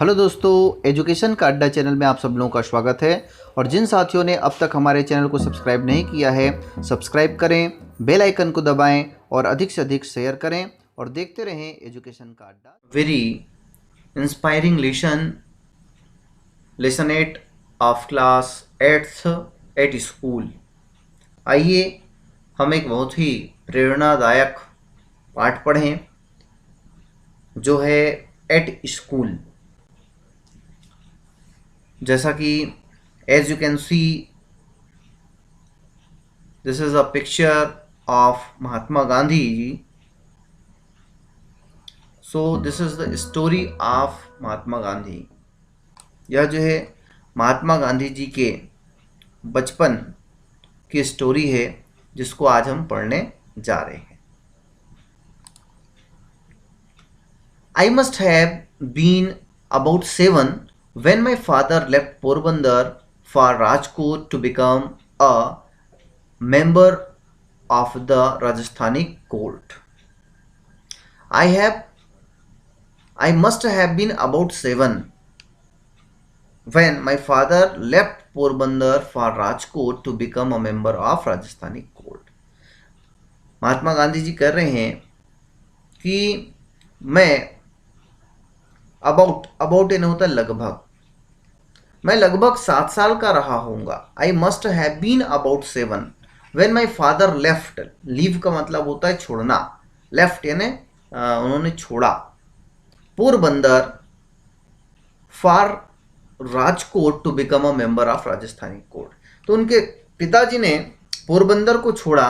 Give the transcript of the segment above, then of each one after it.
Hello दोस्तों, education का अड्डा चैनल में आप सब लोगों का स्वागत है। और जिन साथियों ने अब तक हमारे चैनल को सब्सक्राइब नहीं किया है, सब्सक्राइब करें, बेल आइकन को दबाएं और अधिक से अधिक शेयर करें और देखते रहें एजुकेशन का अड्डा। Very inspiring lesson 8 of class 8th at school. आइए हम एक बहुत ही प्रेरणादायक पाठ पढ़ें जो है एट स्कूल। जैसा कि as you can see, this is a picture of Mahatma Gandhi ji. So this is the story of Mahatma Gandhi. यह जो है महात्मा गांधी जी के बचपन की स्टोरी है जिसको आज हम पढ़ने जा रहे हैं। I must have been about 7 when my father left Porbandar for Rajkot to become a member of the Rajasthani court. I must have been about 7 when my father left Porbandar for Rajkot to become a member of Rajasthani court. महात्मा गांधी जी कह रहे हैं कि मैं about यानी होता है लगभग, मैं लगभग 7 साल का रहा होऊंगा। I must have been about 7 when my father left. Leave का मतलब होता है छोड़ना, लेफ्ट यानी उन्होंने छोड़ा। Porbandar for Rajkot to become a member of Rajasthani court. तो उनके पिताजी ने पोरबंदर को छोड़ा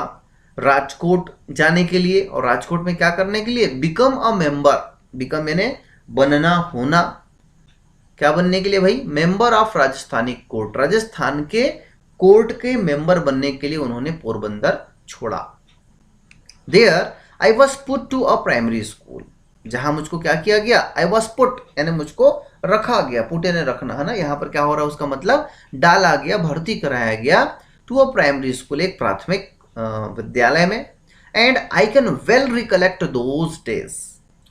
राजकोट जाने के लिए, और राजकोट में क्या करने के लिए? Become a member. बिकम यानी बनना, होना। क्या बनने के लिए भाई? Member of Rajasthani court. Rajasthan के कोर्ट के मेंबर बनने के लिए उन्होंने पोरबंदर छोड़ा। There I was put to a primary school. जहां मुझको क्या किया गया? आई वॉज पुट यानी मुझको रखा गया। पुट यानी रखना है ना, यहां पर क्या हो रहा है उसका मतलब डाला गया, भर्ती कराया गया। टू अ प्राइमरी स्कूल, एक प्राथमिक विद्यालय में। And I can well recollect those days.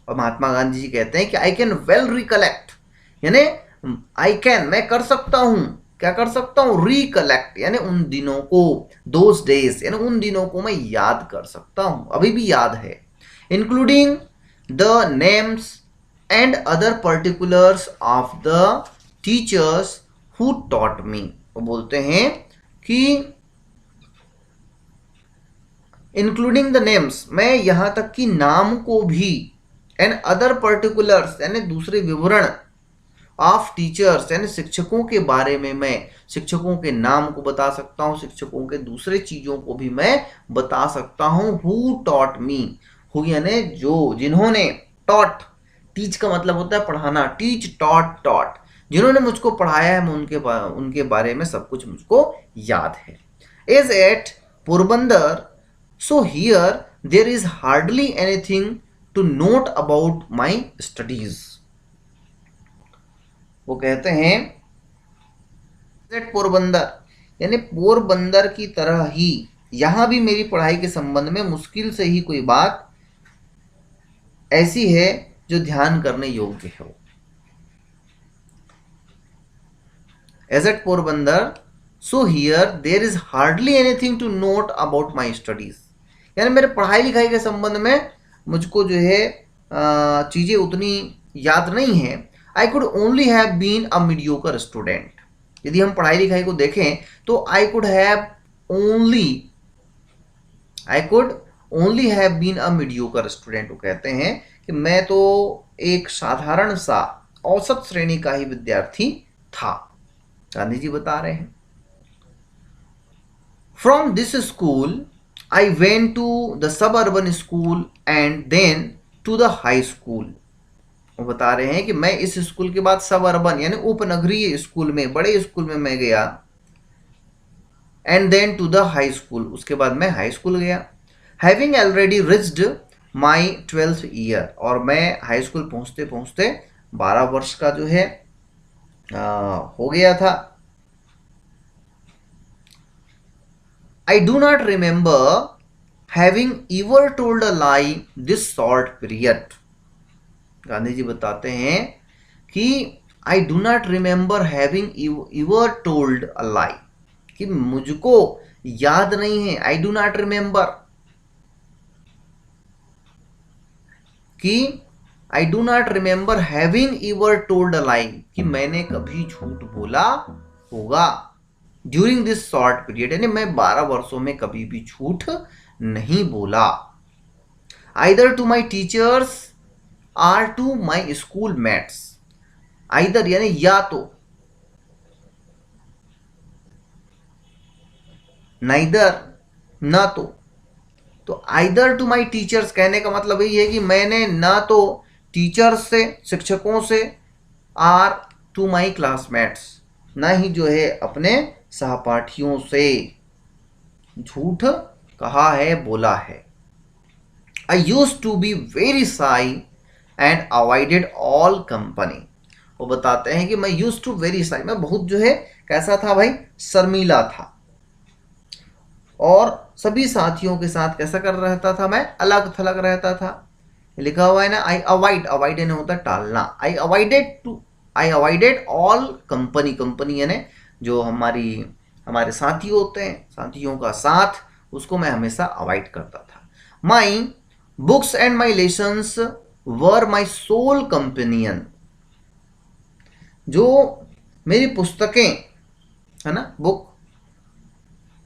और महात्मा गांधी जी कहते हैं कि आई कैन वेल रिकलेक्ट यानी आई कैन, मैं कर सकता हूं। क्या कर सकता हूं? रिकलेक्ट यानी उन दिनों को, दोज डेज यानी उन दिनों को मैं याद कर सकता हूं, अभी भी याद है। Including the names and other particulars of the teachers who taught me. वो बोलते हैं कि इंक्लूडिंग द नेम्स, मैं यहां तक कि नाम को भी, एंड अदर पर्टिकुलर्स यानी दूसरे विवरण, ऑफ टीचर्स यानी शिक्षकों के बारे में मैं शिक्षकों के नाम को बता सकता हूं, शिक्षकों के दूसरे चीजों को भी मैं बता सकता हूं। हु टॉट मी, हु यानी जो, जिन्होंने। टॉट, टीच का मतलब होता है पढ़ाना। टीच, टॉट, टॉट, जिन्होंने मुझको पढ़ाया है, मैं उनके बारे में सब कुछ मुझको याद है। As at Porbandar, so here there is hardly anything to note about my studies. वो कहते हैं पोरबंदर यानी पोरबंदर की तरह ही यहां भी मेरी पढ़ाई के संबंध में मुश्किल से ही कोई बात ऐसी है जो ध्यान करने योग्य हो। As at Porbandar, so here there is hardly anything to note about my studies. यानी मेरे पढ़ाई लिखाई के संबंध में मुझको जो है चीजें उतनी याद नहीं है। I could only have been a mediocre student. यदि हम पढ़ाई लिखाई को देखें तो I could only have been a mediocre student. वो कहते हैं कि मैं तो एक साधारण सा औसत श्रेणी का ही विद्यार्थी था। गांधी जी बता रहे हैं। From this school I went to the suburban school and then to the high school. वो बता रहे हैं कि मैं इस स्कूल के बाद सब अर्बन यानी उपनगरीय स्कूल में, बड़े स्कूल में मैं गया। And then to the high school, उसके बाद मैं हाई स्कूल गया। Having already reached my 12th year, और मैं हाई स्कूल पहुंचते पहुंचते 12 वर्ष का जो है हो गया था। I do not remember having ever told a lie this short period. Gandhi ji बताते हैं कि I do not remember having ever told a lie, कि मुझको याद नहीं है, आई डू नॉट रिमेंबर, कि I do not remember having ever told a lie, कि मैंने कभी झूठ बोला होगा ड्यूरिंग दिस शॉर्ट पीरियड, यानी मैं 12 वर्षों में कभी भी झूठ नहीं बोला। Either to my teachers or to my schoolmates, either यानी या तो, नाइदर ना तो आइदर टू माई टीचर्स कहने का मतलब यही है कि मैंने ना तो टीचर्स से, शिक्षकों से, आर टू माई क्लासमेट्स, ना ही जो है अपने सहपाठियों से झूठ कहा है, बोला है। I used to be very shy and avoided all company, वो बताते हैं कि मैं यूज टू वेरी शाई, मैं बहुत जो है कैसा था भाई, शर्मीला था, और सभी साथियों के साथ कैसा कर रहता था, मैं अलग थलग रहता था। लिखा हुआ है ना, आई अवॉइड, अवॉइड यानी होता है टालना, आई अवॉइडेड ऑल कंपनी, कंपनी यानी जो हमारे साथी होते हैं, साथियों का साथ, उसको मैं हमेशा अवॉइड करता था। My books and my lessons were my sole companion, जो मेरी पुस्तकें है ना, बुक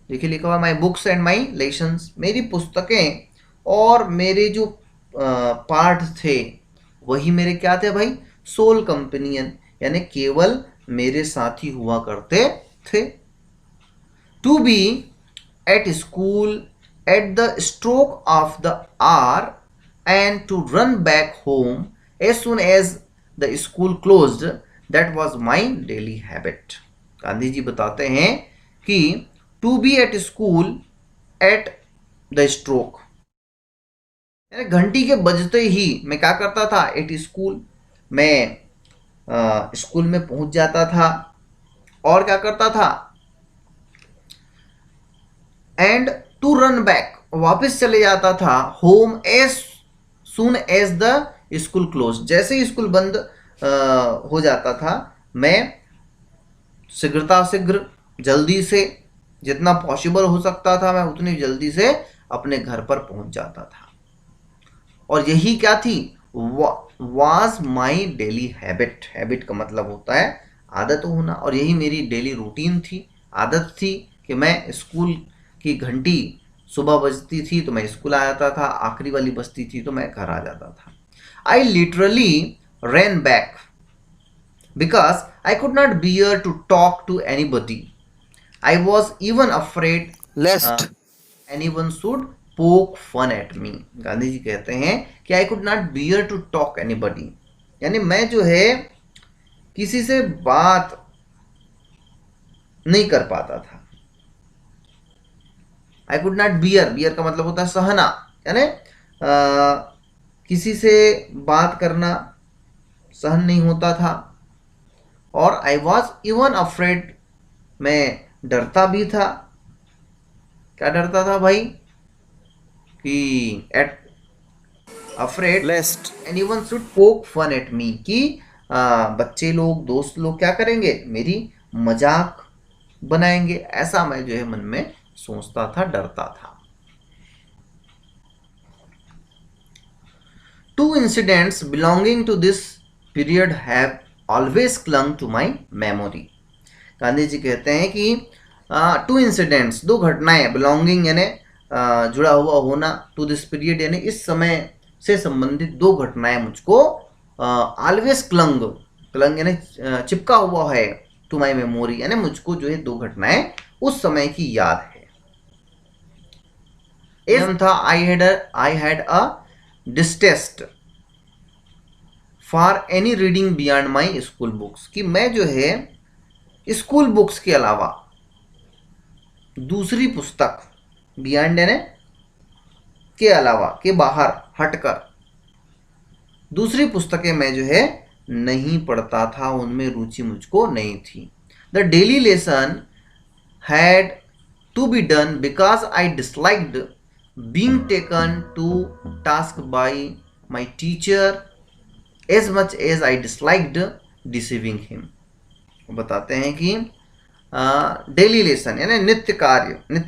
देखिए लिखा हुआ my books and my lessons, मेरी पुस्तकें और मेरे जो पाठ थे वही मेरे क्या थे भाई, सोल कंपेनियन, यानी केवल मेरे साथी हुआ करते थे। To be at school at the stroke of the hour and to run back home as soon as the school closed, that was my daily habit. Gandhi ji बताते हैं कि to be at school at the stroke, यानी घंटी के बजते ही मैं क्या करता था, एट स्कूल, मैं स्कूल में पहुंच जाता था, और क्या करता था, एंड टू रन बैक, वापस चले जाता था, home as soon as the school close, जैसे ही स्कूल बंद हो जाता था, मैं शीघ्र जल्दी से, जितना पॉसिबल हो सकता था मैं उतनी जल्दी से अपने घर पर पहुंच जाता था। और यही क्या थी, was my daily habit, habit का मतलब होता है आदत होना, और यही मेरी डेली रूटीन थी, आदत थी कि मैं स्कूल की घंटी सुबह बजती थी तो मैं स्कूल आ जाता था, आखिरी वाली बजती थी तो मैं घर आ जाता था। I literally ran back because I could not bear to talk to anybody. I was even afraid lest anyone should poke fun at me. Gandhi ji कहते हैं कि I could not bear to talk anybody, यानी मैं जो है किसी से बात नहीं कर पाता था। I could not bear, bear का मतलब होता है सहना, यानी किसी से बात करना सहन नहीं होता था। और आई वॉज इवन अफ्रेड, मैं डरता भी था, क्या डरता था भाई, कि एट अफ्रेड लेस्ट एनीवन शुड पोक फन एट मी, कि बच्चे लोग, दोस्त लोग क्या करेंगे, मेरी मजाक बनाएंगे, ऐसा मैं जो है मन में सोचता था, डरता था। Two incidents belonging to this period have always clung to my memory. Gandhi ji कहते हैं कि टू इंसिडेंट्स, दो घटनाएं, बिलोंगिंग यानी जुड़ा हुआ होना, टू दिस पीरियड यानी इस समय से संबंधित दो घटनाएं मुझको ऑलवेज क्लंग, क्लंग यानी चिपका हुआ है, टू माई मेमोरी यानी मुझको जो है दो घटनाएं उस समय की याद है। एक था I had a distaste for any reading beyond my school books, कि मैं जो है स्कूल बुक्स के अलावा दूसरी पुस्तक, बियॉन्ड यानी के अलावा, के बाहर हटकर दूसरी पुस्तकें मैं जो है नहीं पढ़ता था, उनमें रुचि मुझको नहीं थी। The daily lesson had to be done because I disliked being taken to task by my teacher as much as I disliked deceiving him. बताते हैं कि डेली लेसन यानी नित्य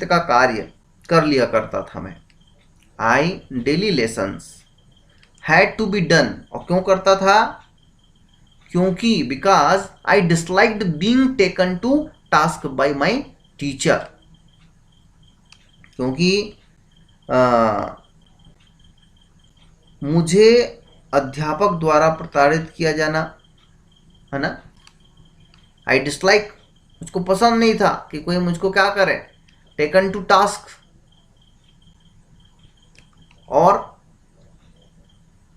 का कार्य कर लिया करता था मैं। I daily lessons had to be done, और क्यों करता था? क्योंकि because I disliked being taken to task by my teacher, क्योंकि मुझे अध्यापक द्वारा प्रताड़ित किया जाना, है ना। आई डिसलाइक, मुझको पसंद नहीं था कि कोई मुझको क्या करे, टेकन टू टास्क, और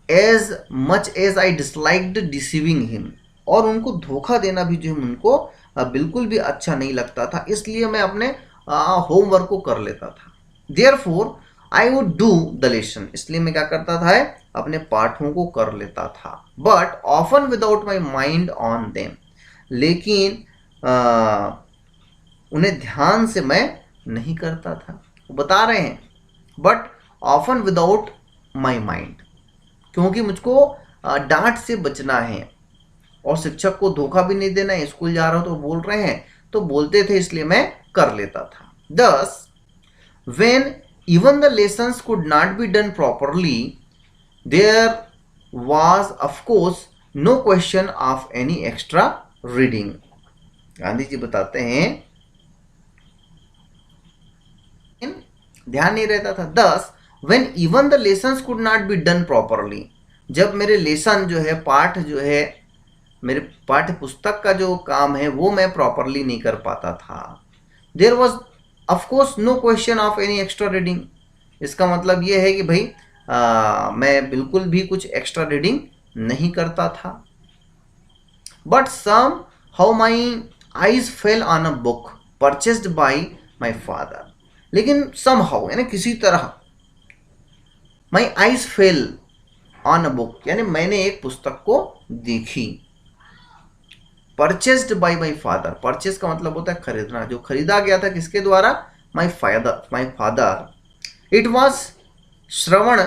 as much as I disliked deceiving him, और उनको धोखा देना भी जो है उनको बिल्कुल भी अच्छा नहीं लगता था, इसलिए मैं अपने होमवर्क को कर लेता था। Therefore I would do the lesson, इसलिए मैं क्या करता था, अपने पाठों को कर लेता था। But often without my mind on them, लेकिन उन्हें ध्यान से मैं नहीं करता था। वो बता रहे हैं but often without my mind, क्योंकि मुझको डांट से बचना है और शिक्षक को धोखा भी नहीं देना है। स्कूल जा रहा हूं तो बोल रहे हैं तो बोलते थे, इसलिए मैं कर लेता था। Thus when even the lessons could not be done properly there was of course no question of any extra reading. Gandhi ji बताते हैं ध्यान नहीं रहता था। 10 when even the lessons could not be done properly, जब मेरे लेसन जो है, पाठ जो है, मेरे पाठ्य पुस्तक का जो काम है वो मैं प्रॉपरली नहीं कर पाता था। There was of course no question of any extra reading, इसका मतलब ये है कि भाई मैं बिल्कुल भी कुछ एक्स्ट्रा रीडिंग नहीं करता था। But somehow my eyes fell on a book purchased by my father, लेकिन सम हाउ यानी किसी तरह my eyes fell on a book, यानी मैंने एक पुस्तक को देखी। Purchased by my father, purchase का मतलब होता है खरीदना, जो खरीदा गया था किसके द्वारा? My father. It was Shravan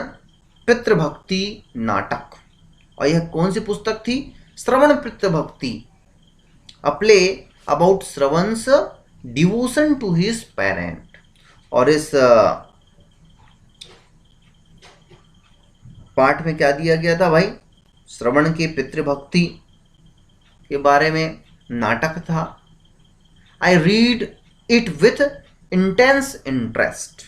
Pitribhakti Nataka, और यह कौन सी पुस्तक थी? Shravan Pitribhakti, a play about Shravan's devotion to his parent. और इस पाठ में क्या दिया गया था भाई? श्रवण के पितृभक्ति के बारे में नाटक था। I read it with intense interest,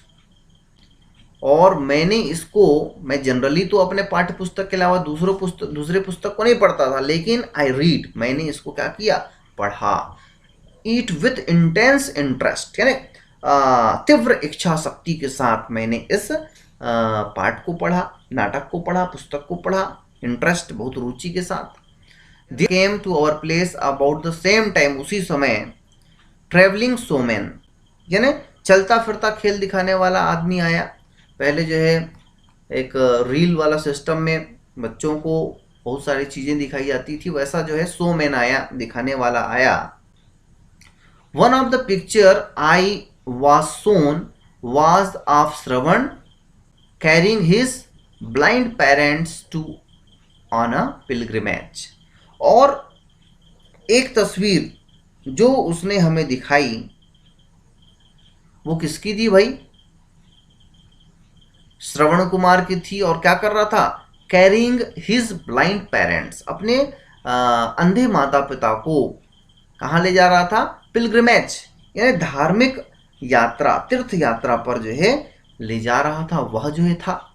और मैंने इसको, मैं जनरली तो अपने पाठ्य पुस्तक के अलावा दूसरे पुस्तक को नहीं पढ़ता था, लेकिन आई रीड, मैंने इसको क्या किया? पढ़ा। इट विथ इंटेंस इंटरेस्ट यानी तीव्र इच्छा शक्ति के साथ मैंने इस पाठ को पढ़ा, नाटक को पढ़ा, पुस्तक को पढ़ा, इंटरेस्ट, बहुत रुचि के साथ। They came to our place about the same time, उसी समय ट्रेवलिंग शोमैन यानी चलता फिरता खेल दिखाने वाला आदमी आया। पहले जो है एक रील वाला सिस्टम में बच्चों को बहुत सारी चीज़ें दिखाई जाती थी, वैसा जो है शोमैन आया, दिखाने वाला आया। One of the picture I was shown was of Shravan carrying his blind parents to on a pilgrimage, और एक तस्वीर जो उसने हमें दिखाई वो किसकी थी भाई? श्रवण कुमार की थी। और क्या कर रहा था? कैरिंग हिज ब्लाइंड पेरेंट्स, अपने अंधे माता पिता को कहाँ ले जा रहा था? पिलग्रिमेज यानी धार्मिक यात्रा, तीर्थ यात्रा पर जो है ले जा रहा था, वह जो है था।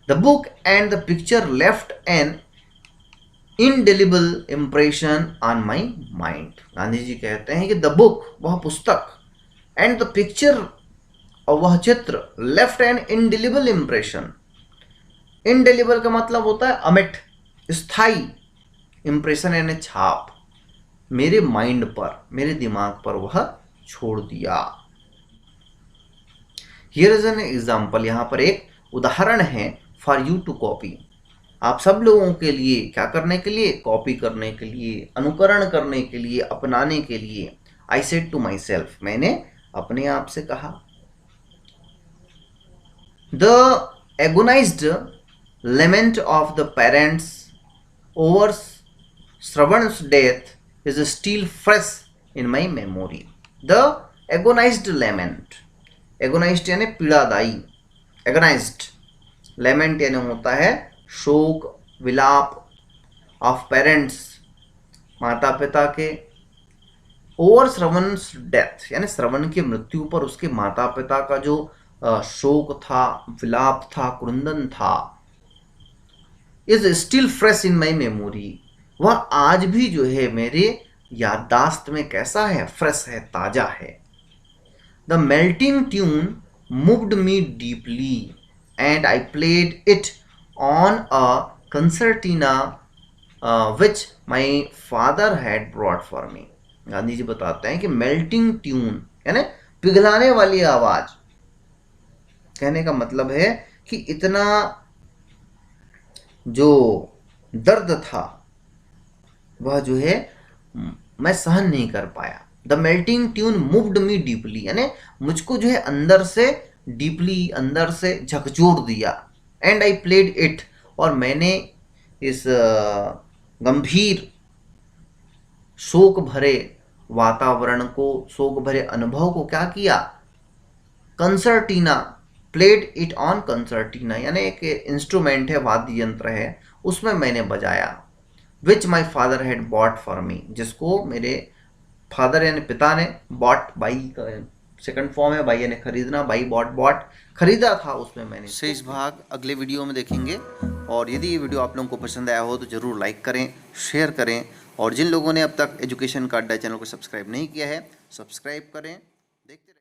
The book and the picture left an indelible impression on my mind। Gandhi ji कहते हैं कि द बुक, वह पुस्तक, एंड द पिक्चर, और वह चित्र, left an indelible impression। indelible का मतलब होता है अमिट, स्थाई, इंप्रेशन यानी छाप, मेरे माइंड पर, मेरे दिमाग पर वह छोड़ दिया। हियर इज एन एग्जाम्पल, यहां पर एक उदाहरण है, फॉर यू टू कॉपी, आप सब लोगों के लिए, क्या करने के लिए? कॉपी करने के लिए, अनुकरण करने के लिए, अपनाने के लिए। I said to my self, मैंने अपने आप से कहा। The agonised lament of the parents over Shravan's death is still fresh in my memory. The agonized lament, agonized यानी पीड़ादायी, agonized lament यानी होता है शोक विलाप of parents, माता पिता के, ओवर श्रवण's डेथ यानी श्रवण की मृत्यु पर उसके माता पिता का जो शोक था, विलाप था, क्रंदन था, is still fresh in my memory, वह आज भी जो है मेरे याददाश्त में कैसा है, फ्रेश है, ताजा है. The melting tune moved me deeply and I played it on a concertina which my father had brought for me. Gandhi ji बताते हैं कि मेल्टिंग ट्यून यानी पिघलाने वाली आवाज, कहने का मतलब है कि इतना जो दर्द था वह जो है मैं सहन नहीं कर पाया. The melting tune moved me deeply यानी मुझको जो है अंदर से डीपली, अंदर से झकझोर दिया. एंड आई प्लेड इट, और मैंने इस गंभीर शोक भरे वातावरण को, शोक भरे अनुभव को क्या किया, कंसर्टीना, प्लेड इट ऑन कंसर्टीना यानी एक इंस्ट्रूमेंट है, वाद्य यंत्र है, उसमें मैंने बजाया. Which my father had bought for me, जिसको मेरे फादर यानी पिता ने, बॉट बाई का सेकंड फॉर्म है, बाई यानी खरीदना, बाई बॉट, बॉट खरीदा था, उसमें मैंने. शेष भाग अगले वीडियो में देखेंगे. और यदि ये वीडियो आप लोगों को पसंद आया हो तो ज़रूर लाइक करें, शेयर करें, और जिन लोगों ने अब तक एजुकेशन का अड्डा चैनल को सब्सक्राइब नहीं किया है, सब्सक्राइब करें.